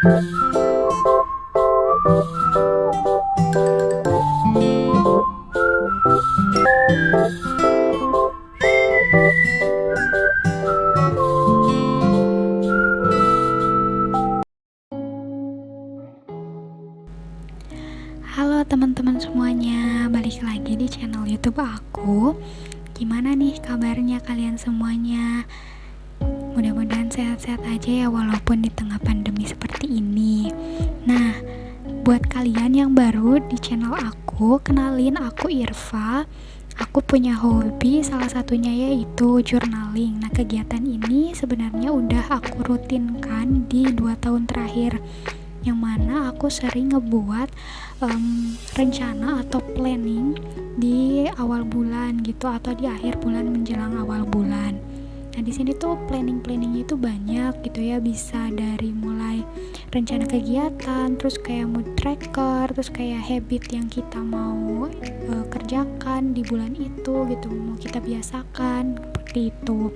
Halo teman-teman semuanya, balik lagi di channel YouTube aku. Gimana nih kabarnya kalian semuanya? Mudah-mudahan sehat-sehat aja ya walaupun di tengah pandemi seperti ini. Nah, buat kalian yang baru di channel aku, kenalin aku Irfa. Aku punya hobi, salah satunya yaitu journaling. Nah, kegiatan ini sebenarnya udah aku rutinkan di 2 tahun terakhir, yang mana aku sering ngebuat rencana atau planning di awal bulan gitu, atau di akhir bulan menjelang awal bulan. Nah, di sini tuh planningnya itu banyak gitu ya, bisa dari mulai rencana kegiatan, terus kayak mood tracker, terus kayak habit yang kita mau kerjakan di bulan itu gitu, mau kita biasakan seperti itu.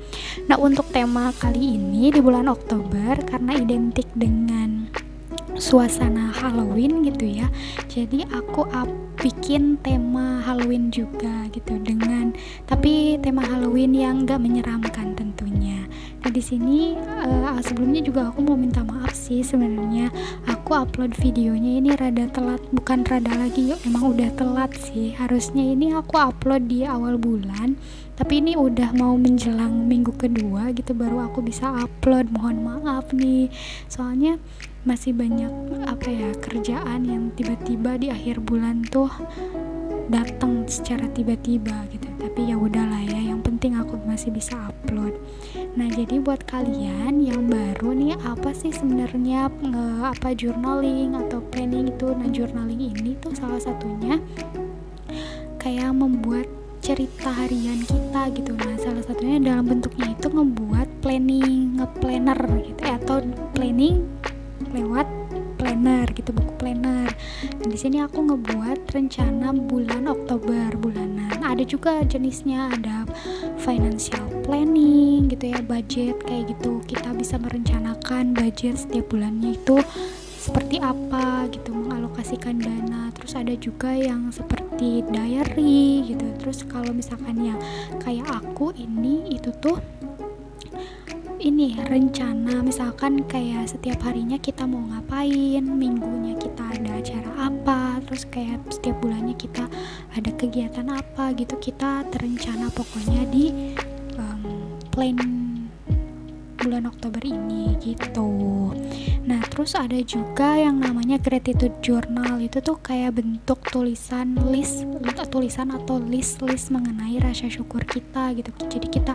Nah, untuk tema kali ini di bulan Oktober, karena identik dengan suasana Halloween gitu ya, jadi aku bikin tema Halloween juga gitu, dengan tapi tema Halloween yang gak menyeramkan tentunya. Nah, di sini sebelumnya juga aku mau minta maaf sih, sebenarnya aku upload videonya ini rada telat, bukan rada lagi, emang udah telat sih. Harusnya ini aku upload di awal bulan, tapi ini udah mau menjelang minggu kedua gitu baru aku bisa upload. Mohon maaf nih, soalnya masih banyak kerjaan yang tiba-tiba di akhir bulan tuh datang secara tiba-tiba gitu. Tapi ya udahlah ya, yang penting aku masih bisa upload. Nah, jadi buat kalian yang baru nih, apa sih sebenarnya journaling atau planning itu? Nah, journaling ini tuh salah satunya kayak membuat cerita harian kita gitu. Nah, salah satunya dalam bentuknya itu ngebuat planner gitu ya, atau planning lewat planner gitu, buku planner. Nah, di sini aku ngebuat rencana bulan Oktober bulanan. Ada juga jenisnya, ada financial planning gitu ya, budget kayak gitu. Kita bisa merencanakan budget setiap bulannya itu seperti apa gitu, mengalokasikan dana. Terus ada juga yang seperti diary gitu. Terus kalau misalkan yang kayak aku itu tuh rencana, misalkan kayak setiap harinya kita mau ngapain, minggunya kita ada acara apa, terus kayak setiap bulannya kita ada kegiatan apa gitu. Kita terencana pokoknya di plan bulan Oktober ini gitu. Nah, terus ada juga yang namanya gratitude journal. Itu tuh kayak bentuk tulisan atau list mengenai rasa syukur kita gitu. Jadi kita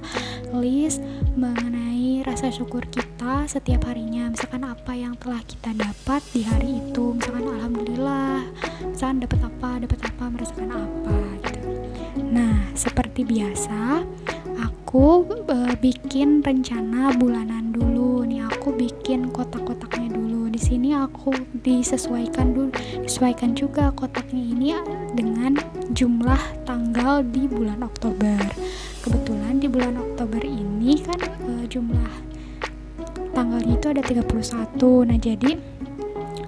list mengenai rasa syukur kita setiap harinya. Misalkan apa yang telah kita dapat di hari itu. Misalkan alhamdulillah, misalkan dapat apa, merasakan apa gitu. Nah, seperti biasa aku bikin rencana bulanan dulu nih. Aku bikin kotak-kotaknya dulu. Di sini aku disesuaikan juga kotaknya ini dengan jumlah tanggal di bulan Oktober. Kebetulan di bulan Oktober ini kan jumlah tanggalnya itu ada 31. Nah, jadi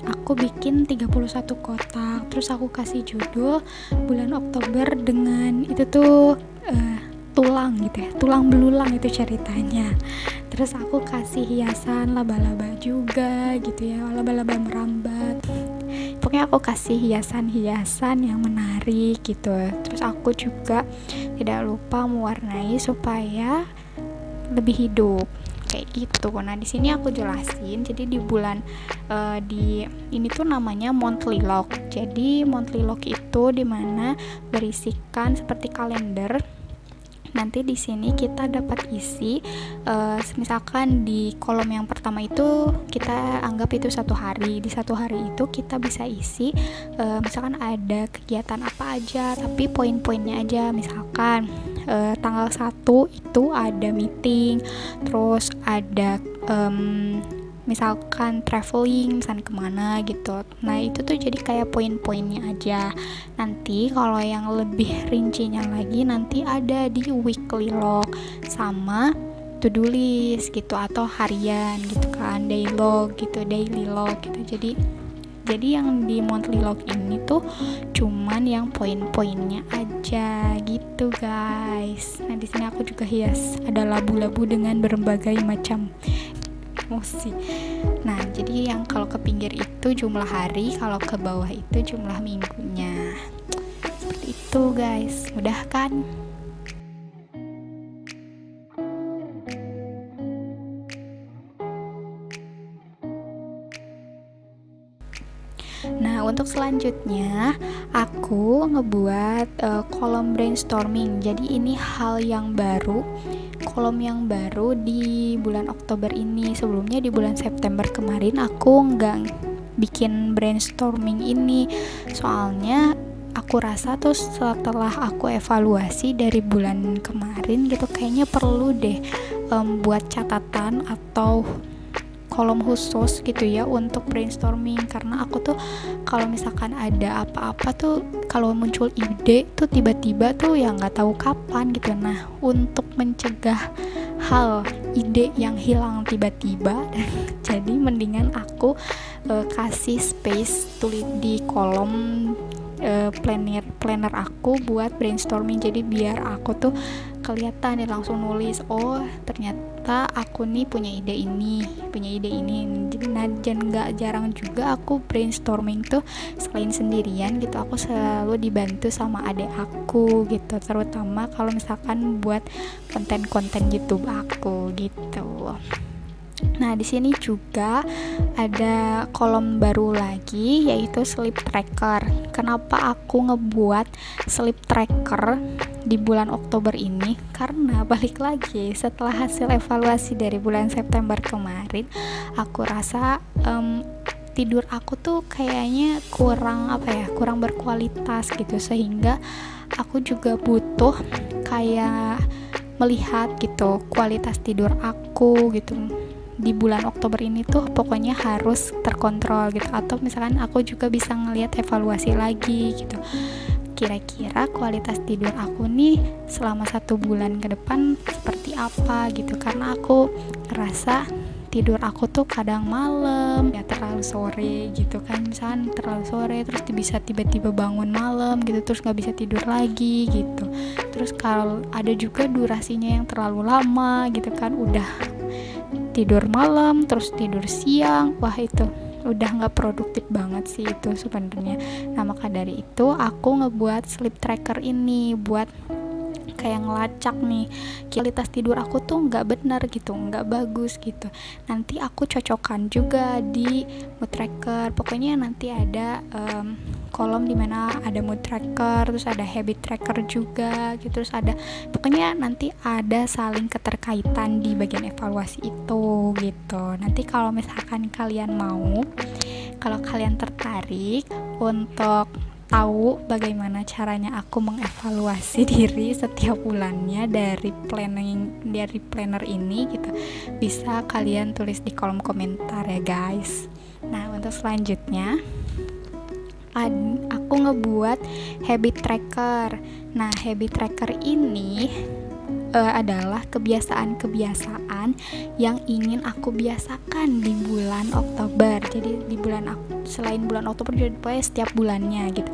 aku bikin 31 kotak. Terus aku kasih judul bulan Oktober dengan itu tuh tulang gitu ya, tulang belulang itu ceritanya. Terus aku kasih hiasan laba-laba juga gitu ya, laba-laba merambat. Pokoknya aku kasih hiasan-hiasan yang menarik gitu. Terus aku juga tidak lupa mewarnai supaya lebih hidup kayak gitu. Nah, di sini aku jelasin. Jadi di bulan ini tuh namanya monthly log. Jadi monthly log itu dimana berisikan seperti kalender. Nanti di sini kita dapat isi, misalkan di kolom yang pertama itu kita anggap itu 1 hari. Di 1 hari itu kita bisa isi, misalkan ada kegiatan apa aja, tapi poin-poinnya aja. Misalkan tanggal 1 itu ada meeting, terus ada misalkan traveling, misalkan kemana gitu. Nah, itu tuh jadi kayak poin-poinnya aja. Nanti kalau yang lebih rincinya lagi nanti ada di weekly log sama to-do list gitu, atau harian gitu kan, daily log gitu. Jadi yang di monthly log ini tuh cuman yang poin-poinnya aja gitu guys. Nah di sini aku juga hias ada labu-labu dengan berbagai macam emosi. Nah jadi yang kalau ke pinggir itu jumlah hari, kalau ke bawah itu jumlah minggunya. Seperti itu guys, mudah kan? Nah, untuk selanjutnya aku ngebuat kolom brainstorming. Jadi ini hal yang baru, kolom yang baru di bulan Oktober ini. Sebelumnya di bulan September kemarin aku nggak bikin brainstorming ini. Soalnya aku rasa tuh setelah aku evaluasi dari bulan kemarin gitu, kayaknya perlu deh buat catatan atau kolom khusus gitu ya untuk brainstorming, karena aku tuh kalau misalkan ada apa-apa tuh, kalau muncul ide tuh tiba-tiba tuh ya nggak tahu kapan gitu. Nah untuk mencegah hal ide yang hilang tiba-tiba jadi mendingan aku kasih space tulis di kolom planner aku buat brainstorming. Jadi biar aku tuh kelihatan nih, langsung nulis, oh ternyata aku nih punya ide ini. Nah dan nggak jarang juga aku brainstorming tuh selain sendirian gitu, aku selalu dibantu sama adik aku gitu, terutama kalau misalkan buat konten-konten YouTube aku gitu. Nah, di sini juga ada kolom baru lagi, yaitu sleep tracker. Kenapa aku ngebuat sleep tracker di bulan Oktober ini? Karena balik lagi, setelah hasil evaluasi dari bulan September kemarin, aku rasa tidur aku tuh kayaknya kurang berkualitas gitu, sehingga aku juga butuh kayak melihat gitu kualitas tidur aku gitu di bulan Oktober ini tuh pokoknya harus terkontrol gitu, atau misalkan aku juga bisa ngelihat evaluasi lagi gitu, kira-kira kualitas tidur aku nih selama 1 bulan ke depan seperti apa gitu. Karena aku ngerasa tidur aku tuh kadang malam ya terlalu sore gitu kan, misalkan terlalu sore terus bisa tiba-tiba bangun malam gitu, terus nggak bisa tidur lagi gitu. Terus kalau ada juga durasinya yang terlalu lama gitu kan, udah tidur malam terus tidur siang, wah itu udah nggak produktif banget sih itu sebenarnya. Nah maka dari itu aku ngebuat sleep tracker ini buat kayak ngelacak nih kualitas tidur aku tuh nggak benar gitu, nggak bagus gitu. Nanti aku cocokkan juga di mood tracker. Pokoknya nanti ada kolom dimana ada mood tracker, terus ada habit tracker juga gitu, terus ada pokoknya nanti ada saling keterkaitan di bagian evaluasi itu gitu. Nanti kalau misalkan kalian mau, kalau kalian tertarik untuk tahu bagaimana caranya aku mengevaluasi diri setiap bulannya dari planner ini gitu, bisa kalian tulis di kolom komentar ya guys. Nah untuk selanjutnya aku ngebuat habit tracker. Nah habit tracker ini adalah kebiasaan-kebiasaan yang ingin aku biasakan di bulan Oktober. Jadi di selain bulan Oktober jadi setiap bulannya gitu.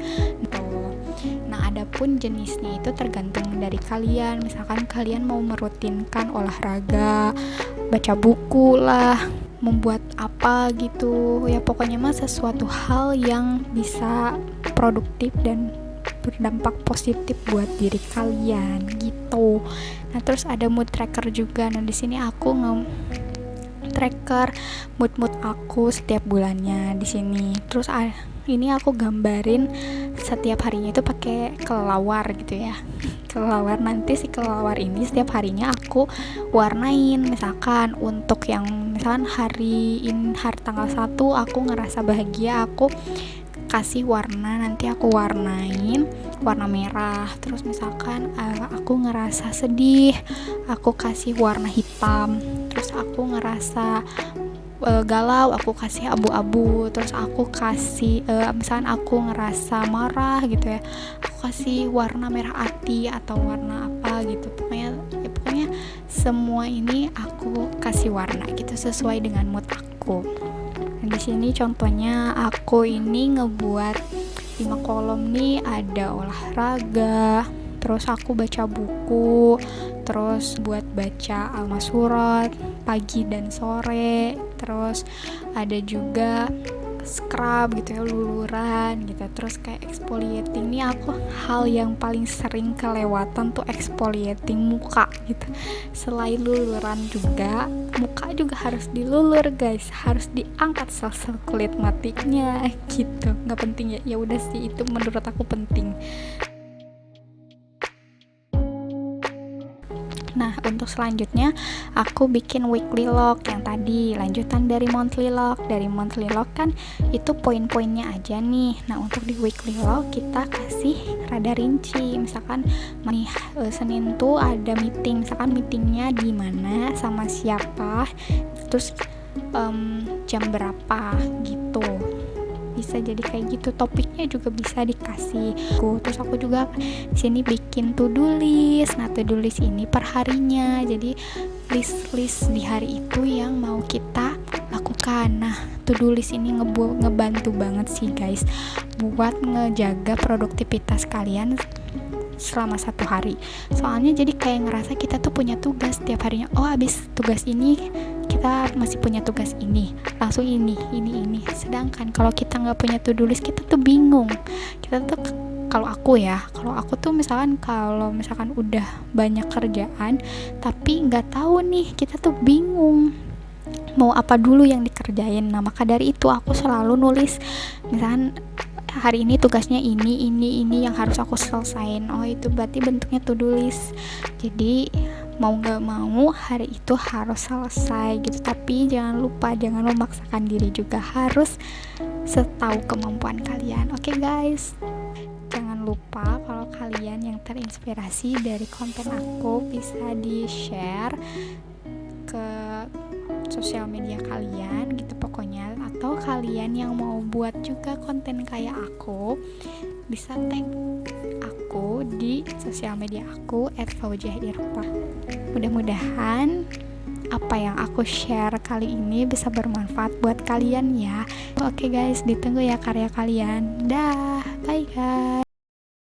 Nah, adapun jenisnya itu tergantung dari kalian. Misalkan kalian mau merutinkan olahraga, baca buku lah, membuat apa gitu. Ya pokoknya mah sesuatu hal yang bisa produktif dan berdampak positif buat diri kalian gitu. Nah, terus ada mood tracker juga. Nah, di sini aku tracker mood aku setiap bulannya di sini. Terus ini aku gambarin setiap harinya itu pakai kelelawar gitu ya. Kelelawar, nanti si kelelawar ini setiap harinya aku warnain. Misalkan untuk yang misalkan hari tanggal 1 aku ngerasa bahagia, aku kasih warna, nanti aku warnain warna merah. Terus misalkan aku ngerasa sedih, aku kasih warna hitam. Terus aku ngerasa galau, aku kasih abu-abu. Terus aku kasih misalkan aku ngerasa marah gitu ya, aku kasih warna merah ati atau warna apa gitu. Pokoknya semua ini aku kasih warna gitu sesuai dengan mood aku. Nah, di sini contohnya aku ini ngebuat 5 kolom nih, ada olahraga, terus aku baca buku, terus buat baca al-masurat pagi dan sore, terus ada juga scrub gitu ya, luluran gitu, terus kayak exfoliating. Nih aku hal yang paling sering kelewatan tuh exfoliating muka gitu. Selain luluran juga, muka juga harus dilulur guys, harus diangkat sel-sel kulit matinya gitu. Nggak penting ya, ya udah sih, itu menurut aku penting. Nah, untuk selanjutnya aku bikin weekly log yang tadi, lanjutan dari monthly log. Dari monthly log kan itu poin-poinnya aja nih. Nah, untuk di weekly log kita kasih rada rinci. Misalkan nih Senin tuh ada meeting, misalkan meetingnya di mana, sama siapa, terus jam berapa gitu. Bisa jadi kayak gitu, topiknya juga bisa dikasih. Terus aku juga di sini bikin to-do list. Nah, to-do list ini per harinya. Jadi list-list di hari itu yang mau kita lakukan. Nah, to-do list ini ngebantu banget sih guys buat ngejaga produktivitas kalian selama satu hari. Soalnya jadi kayak ngerasa kita tuh punya tugas tiap harinya. Oh, habis tugas ini kita masih punya tugas ini, langsung ini. Sedangkan kalau kita nggak punya to-do list, kita tuh bingung. Kita tuh, kalau aku tuh kalau misalkan udah banyak kerjaan tapi nggak tahu nih, kita tuh bingung mau apa dulu yang dikerjain. Nah, maka dari itu aku selalu nulis, misalkan hari ini tugasnya ini yang harus aku selesain. Oh, itu berarti bentuknya to-do list. Jadi mau gak mau hari itu harus selesai gitu. Tapi jangan lupa, jangan memaksakan diri juga, harus setahu kemampuan kalian. Oke guys, jangan lupa kalau kalian yang terinspirasi dari konten aku bisa di-share ke sosial media kalian gitu pokoknya. Atau kalian yang mau buat juga konten kayak aku, bisa tag aku di sosial media aku @fauziah_irfa. Mudah-mudahan apa yang aku share kali ini bisa bermanfaat buat kalian ya. Oke guys, ditunggu ya karya kalian. Dah, bye guys.